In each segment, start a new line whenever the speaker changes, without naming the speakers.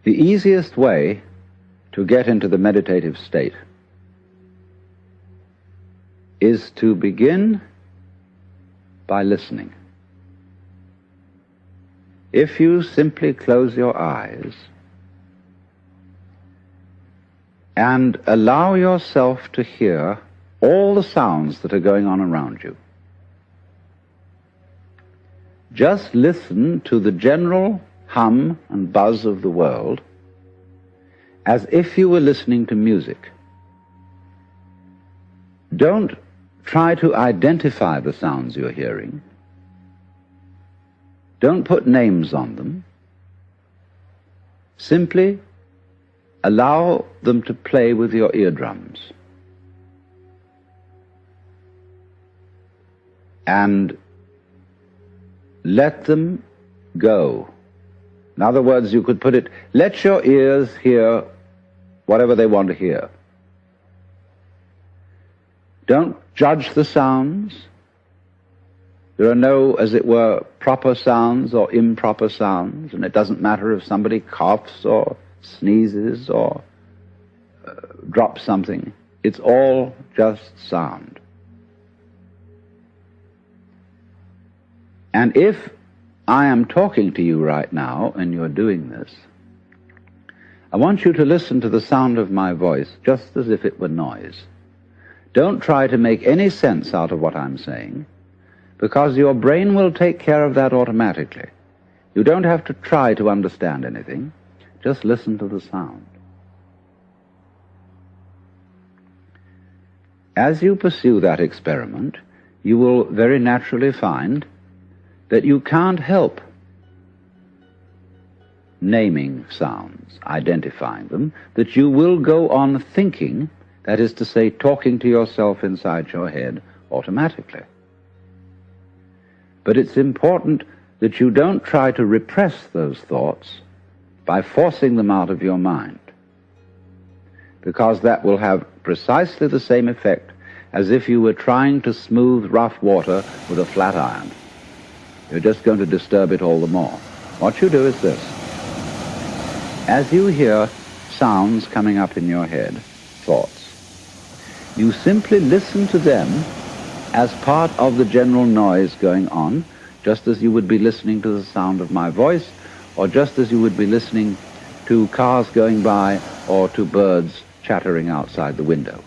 The easiest way to get into the meditative state is to begin by listening. If you simply close your eyes and allow yourself to hear all the sounds that are going on around you, just listen to the general hum and buzz of the world as if you were listening to music. Don't try to identify the sounds you're hearing. Don't put names on them. Simply allow them to play with your eardrums. And let them go. In other words, you could put it, let your ears hear whatever they want to hear. Don't judge the sounds. There are no, as it were, proper sounds or improper sounds, and it doesn't matter if somebody coughs or sneezes or drops something. It's all just sound. And if I am talking to you right now and you're doing this, I want you to listen to the sound of my voice just as if it were noise. Don't try to make any sense out of what I'm saying, because your brain will take care of that automatically. You don't have to try to understand anything. Just listen to the sound. As you pursue that experiment, you will very naturally find that you can't help naming sounds, identifying them, that you will go on thinking, that is to say, talking to yourself inside your head automatically. But it's important that you don't try to repress those thoughts by forcing them out of your mind, because that will have precisely the same effect as if you were trying to smooth rough water with a flat iron. You're just going to disturb it all the more. What you do is this. As you hear sounds coming up in your head, thoughts, you simply listen to them as part of the general noise going on, just as you would be listening to the sound of my voice, or just as you would be listening to cars going by or to birds chattering outside the window.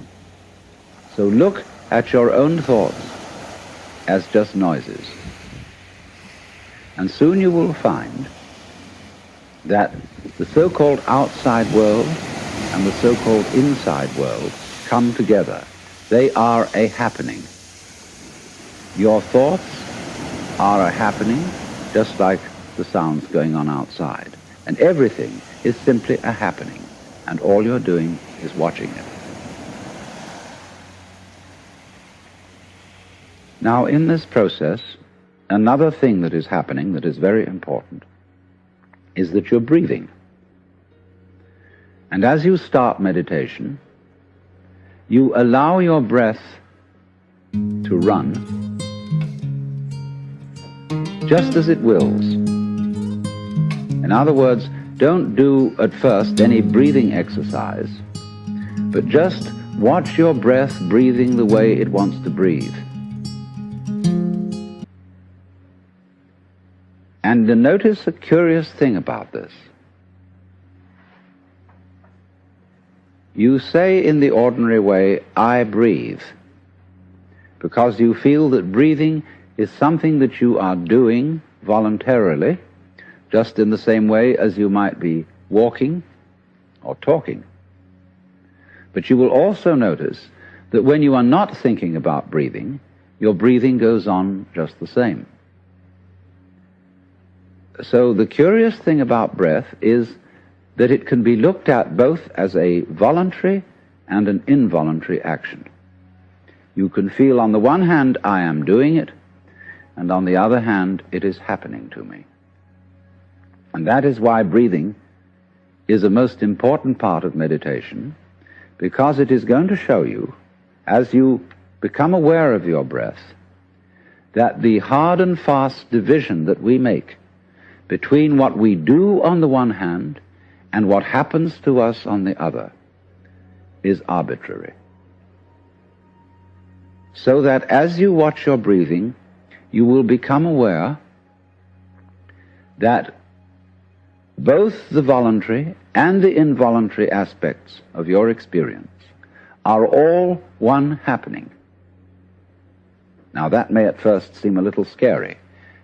So look at your own thoughts as just noises. And soon you will find that the so-called outside world and the so-called inside world come together. They are a happening. Your thoughts are a happening, just like the sounds going on outside. And everything is simply a happening, and all you're doing is watching it. Now, in this process, another thing that is happening that is very important is that you're breathing. And as you start meditation, you allow your breath to run just as it wills. In other words, don't do at first any breathing exercise, but just watch your breath breathing the way it wants to breathe. And notice a curious thing about this. You say in the ordinary way, I breathe, because you feel that breathing is something that you are doing voluntarily, just in the same way as you might be walking or talking. But you will also notice that when you are not thinking about breathing, your breathing goes on just the same. So the curious thing about breath is that it can be looked at both as a voluntary and an involuntary action. You can feel on the one hand, I am doing it, and on the other hand, it is happening to me. And that is why breathing is a most important part of meditation, because it is going to show you, as you become aware of your breath, that the hard and fast division that we make between what we do on the one hand and what happens to us on the other is arbitrary. So that as you watch your breathing, you will become aware that both the voluntary and the involuntary aspects of your experience are all one happening. Now that may at first seem a little scary,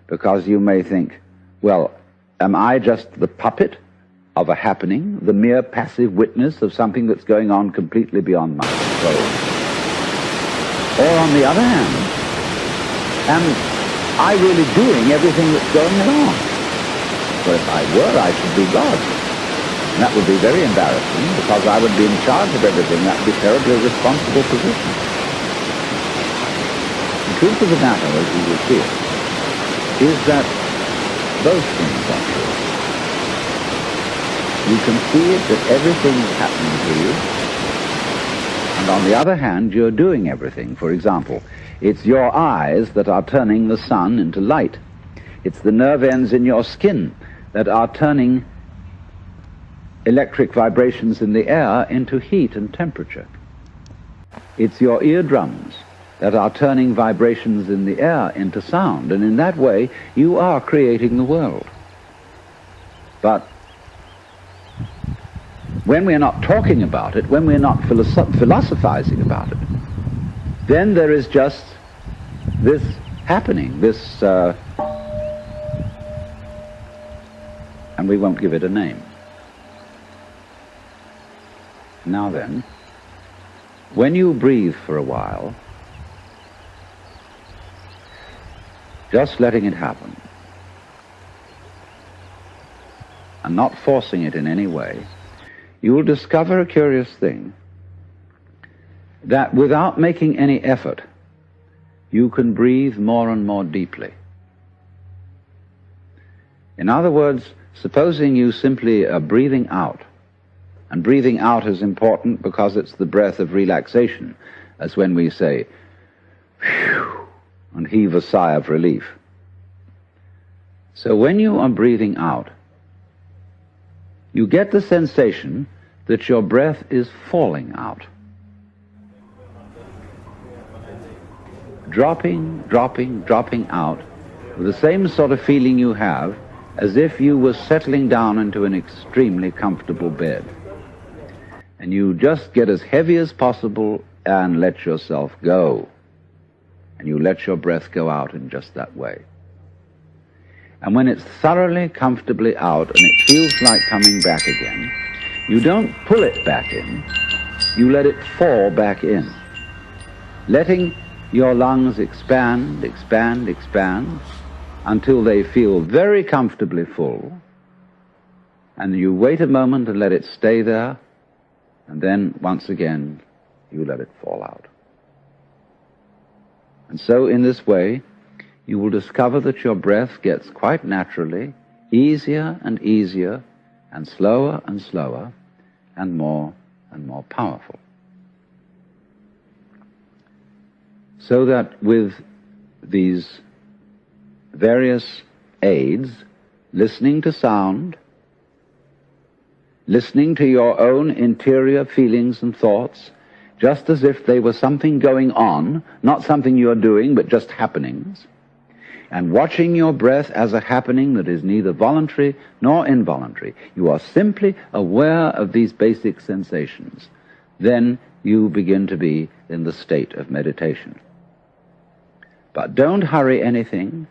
because you may think, well, am I just the puppet of a happening, the mere passive witness of something that's going on completely beyond my control? Or on the other hand, am I really doing everything that's going along? For if I were, I should be God. And that would be very embarrassing, because I would be in charge of everything. That would be a terribly responsible position. The truth of the matter, as you will see it, is that both things are true. You can see it that everything is happening to you, and on the other hand, you're doing everything. For example, it's your eyes that are turning the sun into light. It's the nerve ends in your skin that are turning electric vibrations in the air into heat and temperature. It's your eardrums that are turning vibrations in the air into sound, and in that way you are creating the world. But when we're not talking about it, when we're not philosophizing about it, then there is just this happening, this, and we won't give it a name. Now then, when you breathe for a while, just letting it happen, and not forcing it in any way, you will discover a curious thing, that without making any effort, you can breathe more and more deeply. In other words, supposing you simply are breathing out, and breathing out is important because it's the breath of relaxation, as when we say, phew, and heave a sigh of relief. So when you are breathing out, you get the sensation that your breath is falling out. Dropping, dropping, dropping out, with the same sort of feeling you have as if you were settling down into an extremely comfortable bed. And you just get as heavy as possible and let yourself go. And you let your breath go out in just that way. And when it's thoroughly, comfortably out and it feels like coming back again, you don't pull it back in, you let it fall back in, letting your lungs expand, expand, expand, until they feel very comfortably full, and you wait a moment and let it stay there, and then, once again, you let it fall out. And so, in this way, you will discover that your breath gets quite naturally easier and easier, and slower, and more powerful. So that with these various aids, listening to sound, listening to your own interior feelings and thoughts, just as if they were something going on, not something you're doing, but just happenings, and watching your breath as a happening that is neither voluntary nor involuntary. You are simply aware of these basic sensations. Then you begin to be in the state of meditation. But don't hurry anything.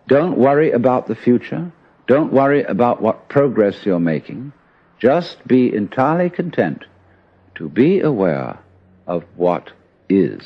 Don't worry about the future. Don't worry about what progress you're making. Just be entirely content to be aware of what is.